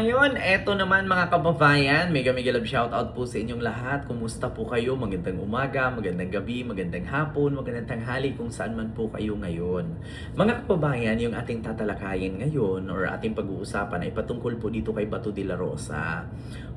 Ngayon, eto naman mga kababayan, mega mega love shoutout po sa inyong lahat. Kumusta po kayo? Magandang umaga, magandang gabi, magandang hapon, magandang tanghali kung saan man po kayo ngayon. Mga kababayan, yung ating tatalakayin ngayon or ating pag-uusapan ay patungkol po dito kay Bato de la Rosa.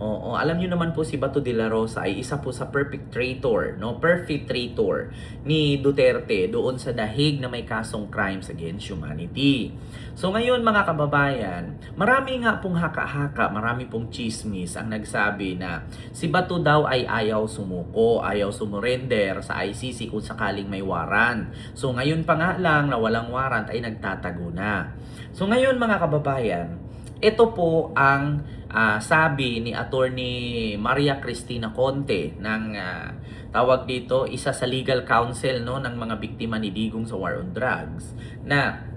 Oo, alam niyo naman po si Bato de la Rosa ay isa po sa perpetrator, no? Perpetrator ni Duterte doon sa dahig na may kasong crimes against humanity. So ngayon mga kababayan, marami nga pong haka-haka, marami pong chismis ang nagsabi na si Bato daw ay ayaw sumuko, ayaw sumurrender sa ICC kung sakaling may warrant. So ngayon pa nga lang na walang warrant ay nagtatago na. So ngayon mga kababayan, ito po ang sabi ni Attorney Maria Cristina Conte ng tawag dito, isa sa legal counsel no ng mga biktima ni Digong sa war on drugs na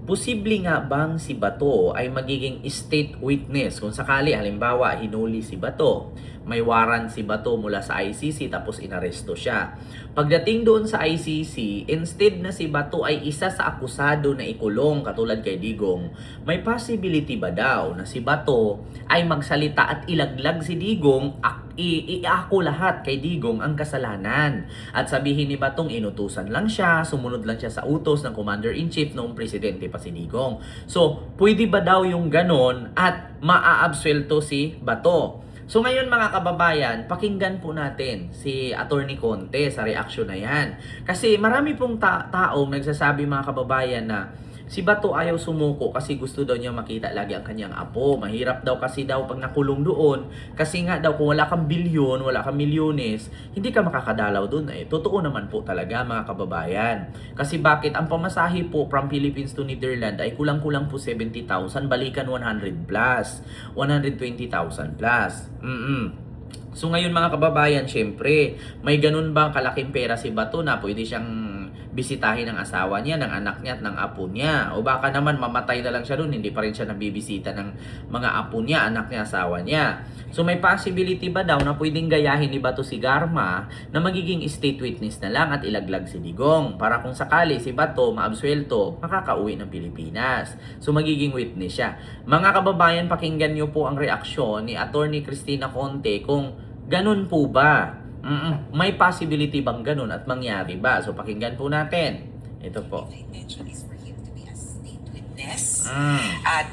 posible nga bang si Bato ay magiging state witness kung sakali halimbawa hinuli si Bato, may warrant si Bato mula sa ICC tapos inaresto siya. Pagdating doon sa ICC, instead na si Bato ay isa sa akusado na ikulong katulad kay Digong, may possibility ba daw na si Bato ay magsalita at ilaglag si Digong, iako lahat kay Digong ang kasalanan. At sabihin ni Batong inutusan lang siya, sumunod lang siya sa utos ng Commander-in-Chief noong presidente pa si Digong. So, pwede ba daw yung ganon at maaabsuelto si Bato? So ngayon mga kababayan, pakinggan po natin si Attorney Conte sa reaksyon na yan. Kasi marami pong taong nagsasabi mga kababayan na si Bato ayaw sumuko kasi gusto daw niya makita lagi ang kanyang apo. Mahirap daw kasi daw pag nakulong doon. Kasi nga daw kung wala kang bilyon, wala kang milyones, hindi ka makakadalaw doon. Totoo naman po talaga mga kababayan. Kasi bakit? Ang pamasahe po from Philippines to Netherlands ay kulang-kulang po 70,000, balikan 100 plus. 120,000 plus. So ngayon mga kababayan, syempre, may ganun bang kalaking pera si Bato na pwede siyang bisitahin ng asawa niya, ng anak niya at ng apo niya? O baka naman mamatay na lang siya doon, hindi pa rin siya nabibisita ng mga apo niya, anak niya, asawa niya. So may possibility ba daw na pwedeng gayahin ni Bato si Garma na magiging state witness na lang at ilaglag si Digong para kung sakali si Bato maabsuelto, makakauwi ng Pilipinas. So magiging witness siya. Mga kababayan, pakinggan niyo po ang reaksyon ni Attorney Cristina Conte kung ganun po ba? May possibility bang ganun at mangyari ba? So pakinggan po natin. Ito po. The intention is for him to be a state witness Mm. at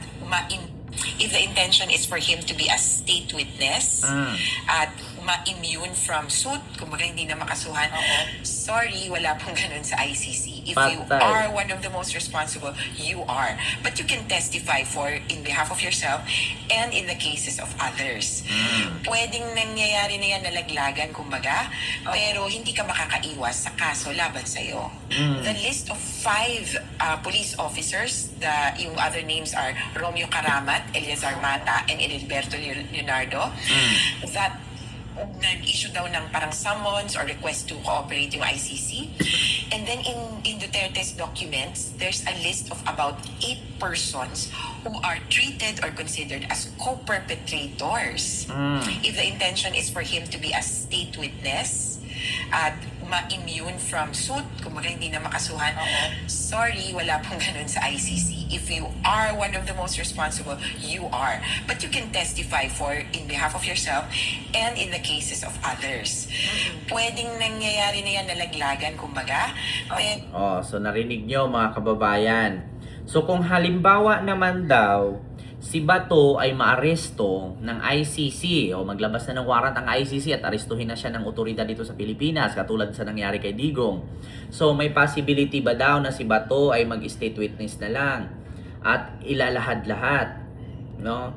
if the intention is for him to be a state witness at ma-immune from suit, kumbaga hindi na makasuhan, sorry, wala pong ganun sa ICC. If you Patay. are one of the most responsible, you are. But you can testify for in behalf of yourself and in the cases of others. Pwedeng nangyayari na yan nalaglagan, kumbaga, pero hindi ka makakaiwas sa kaso laban sa'yo. The list of 5 police officers, yung other names are Romeo Karamat, Eliazar Mata, and Edilberto Leonardo, that nag-issue daw ng parang summons or request to cooperate yung ICC. And then in Duterte's documents, there's a list of about 8 persons who are treated or considered as co-perpetrators. If the intention is for him to be a state witness at ma-immune from suit, kumbaga hindi na makasuhan, sorry, wala pong ganun sa ICC. If you are one of the most responsible, you are. But you can testify for in behalf of yourself and in the cases of others. Pwedeng nangyayari na yan nalaglagan, kumbaga. So narinig nyo mga kababayan. So kung halimbawa naman daw, si Bato ay maaresto ng ICC o maglabas na ng warrant ang ICC at arestuhin na siya ng otoridad dito sa Pilipinas katulad sa nangyari kay Digong. So may possibility ba daw na si Bato ay mag-state witness na lang at ilalahad-lahat, no?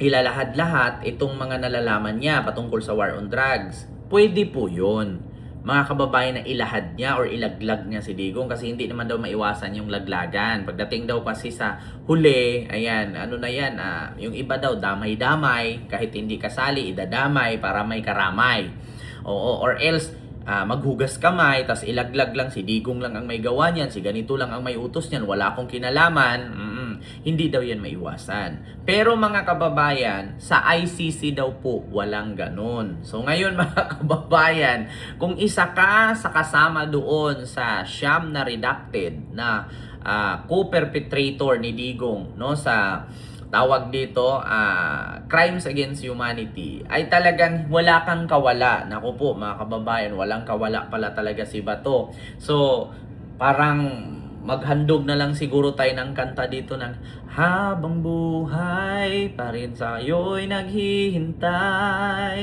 Ilalahad-lahat itong mga nalalaman niya patungkol sa war on drugs. Pwede po 'yun. Mga kababayan, na ilahad niya or ilaglag niya si Digong kasi hindi naman daw maiwasan yung laglagan. Pagdating daw kasi sa huli, ayan, ano na yan, yung iba daw damay-damay, kahit hindi kasali, idadamay para may karamay. Or else, maghugas kamay, tas ilaglag lang, si Digong lang ang may gawa niyan, si ganito lang ang may utos niyan, wala akong kinalaman, hindi daw yan maiwasan. Pero mga kababayan, sa ICC daw po, walang ganun. So ngayon mga kababayan, kung isa ka sa kasama doon sa siyam na redacted na co-perpetrator ni Digong, no, sa tawag dito, crimes against humanity, ay talagang wala kang kawala. Naku po mga kababayan, walang kawala pala talaga si Bato. So, parang maghandog na lang siguro tayo ng kanta dito ng habang buhay pa rin sa'yo'y naghihintay,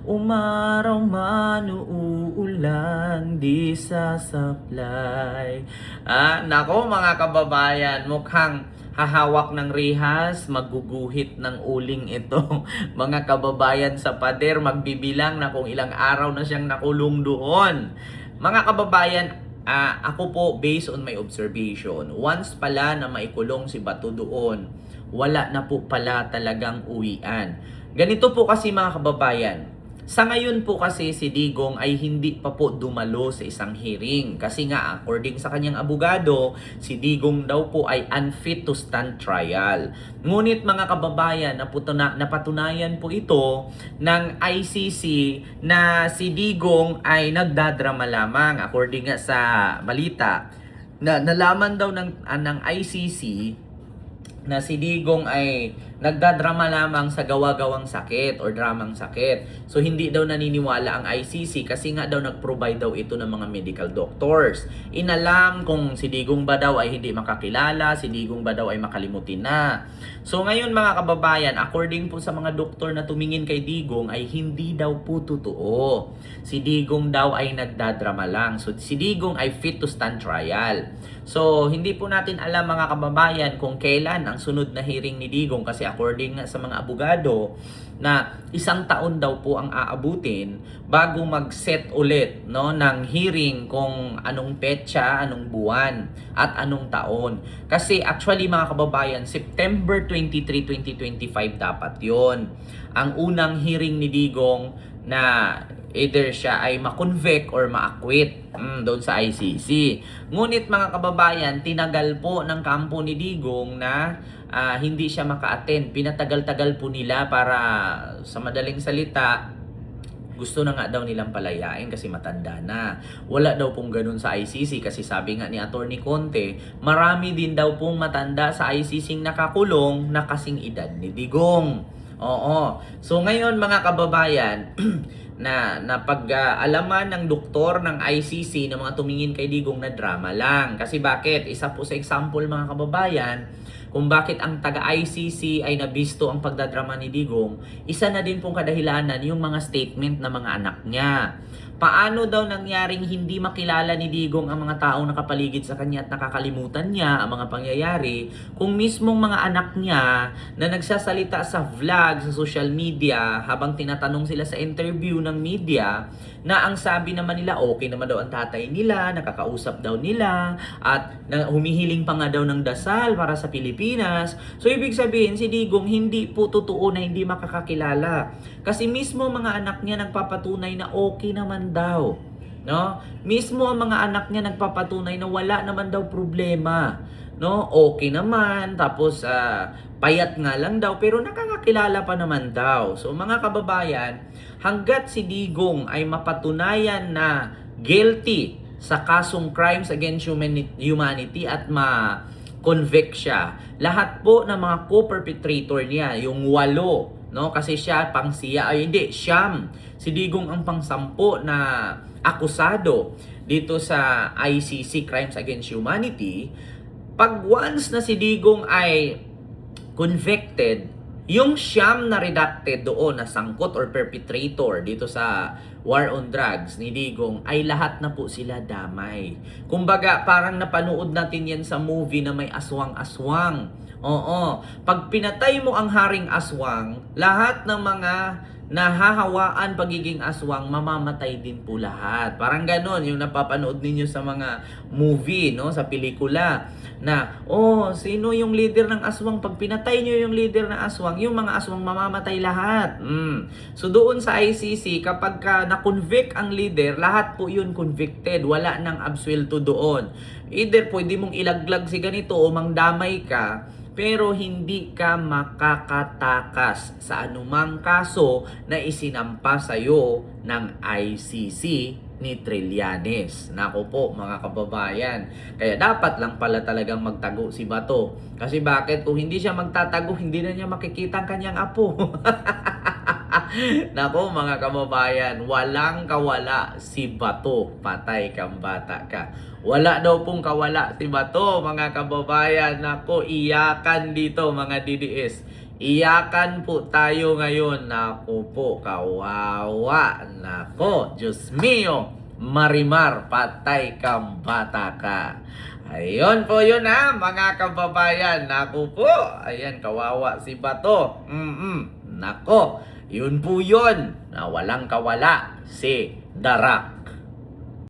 umaraw man o uulan, di sasaplay. Nako mga kababayan, mukhang hahawak ng rihas, magguguhit ng uling ito. Mga kababayan sa pader, magbibilang na kung ilang araw na siyang nakulong doon. Mga kababayan, ako po, based on my observation, once pala na maikulong si Bato doon, wala na po pala talagang uwian. Ganito po kasi mga kababayan, sa ngayon po kasi si Digong ay hindi pa po dumalo sa isang hearing. Kasi nga, according sa kanyang abogado, si Digong daw po ay unfit to stand trial. Ngunit mga kababayan, napatunayan po ito ng ICC na si Digong ay nagdadrama lamang. According nga sa balita, na nalaman daw ng ICC na si Digong ay nagdadrama lamang sa gawa-gawang sakit or dramang sakit. So hindi daw naniniwala ang ICC kasi nga daw nag-provide daw ito ng mga medical doctors. Inalam kung si Digong ba daw ay hindi makakilala, si Digong ba daw ay makalimutin na. So ngayon mga kababayan, according po sa mga doktor na tumingin kay Digong ay hindi daw po totoo. Si Digong daw ay nagdadrama lang. So si Digong ay fit to stand trial. So hindi po natin alam mga kababayan kung kailan ang sunod na hearing ni Digong kasi according nga sa mga abogado na 1 taon daw po ang aabutin bago mag-set ulit ng hearing kung anong petsa, anong buwan at anong taon. Kasi actually mga kababayan, September 23, 2025 dapat yon ang unang hearing ni Digong na either siya ay ma-convict or ma-acquit doon sa ICC. Ngunit mga kababayan, tinagal po ng kampo ni Digong na hindi siya maka-attend. Pinatagal-tagal po nila para sa madaling salita, gusto na nga daw nilang palayain kasi matanda na. Wala daw pong ganun sa ICC kasi sabi nga ni Attorney Conte, marami din daw pong matanda sa ICC nakakulong na kasing edad ni Digong. Oo. So ngayon mga kababayan, na napag-alaman ng doktor ng ICC na mga tumingin kay Digong na drama lang. Kasi bakit? Isa po sa example mga kababayan, kung bakit ang taga-ICC ay nabisto ang pagdadrama ni Digong, isa na din pong kadahilanan yung mga statement ng mga anak niya. Paano daw nangyaring hindi makilala ni Digong ang mga taong nakapaligid sa kanya at nakakalimutan niya ang mga pangyayari kung mismong mga anak niya na nagsasalita sa vlog, sa social media habang tinatanong sila sa interview ng media na ang sabi naman nila okay naman daw ang tatay nila, nakakausap daw nila at humihiling pa nga daw ng dasal para sa Pilipinas. So ibig sabihin si Digong hindi po totoo na hindi makakakilala. Kasi mismo mga anak niya nagpapatunay na okay naman daw. No? Mismo ang mga anak niya nagpapatunay na wala naman daw problema. No? Okay naman, tapos payat nga lang daw, pero nakakakilala pa naman daw. So mga kababayan, hanggat si Digong ay mapatunayan na guilty sa kasong crimes against humanity at ma-convict siya, lahat po ng mga co-perpetrator niya, yung 8, no? Kasi siya siyam. Si Digong ang pang-10 na akusado dito sa ICC Crimes Against Humanity. Pag once na si Digong ay convicted, yung siyam na redacted doon na sangkot or perpetrator dito sa war on drugs ni Digong ay lahat na po sila damay. Kumbaga parang napanood natin yan sa movie na may aswang-aswang. Oo, pag pinatay mo ang haring aswang, lahat ng mga nahahawaan pagiging aswang, mamamatay din po lahat. Parang ganon, yung napapanood ninyo sa mga movie, no, sa pelikula, na, sino yung leader ng aswang? Pag pinatay nyo yung leader ng aswang, yung mga aswang mamamatay lahat. So doon sa ICC, kapag na-convict ang leader, lahat po yun convicted. Wala nang absuelto doon. Either pwede mong ilaglag si ganito o mangdamay ka, pero hindi ka makakatakas sa anumang kaso na isinampa sa'yo ng ICC ni Trillanes. Naku po mga kababayan. Kaya dapat lang pala talagang magtago si Bato. Kasi bakit? Kung hindi siya magtatago, hindi na niya makikita ang kanyang apo. Nako mga kababayan, walang kawala si Bato. Patay kang bata ka. Wala daw pong kawala si Bato mga kababayan. Nako, iyakan dito mga DDS. Iyakan po tayo ngayon. Nako po, kawawa. Nako, Diyos mio. Marimar, patay kang bata ka. Ayun po yun ha, mga kababayan. Naku po, ayan, kawawa si Bato. Nako, yun po yun, na walang kawala si Darak.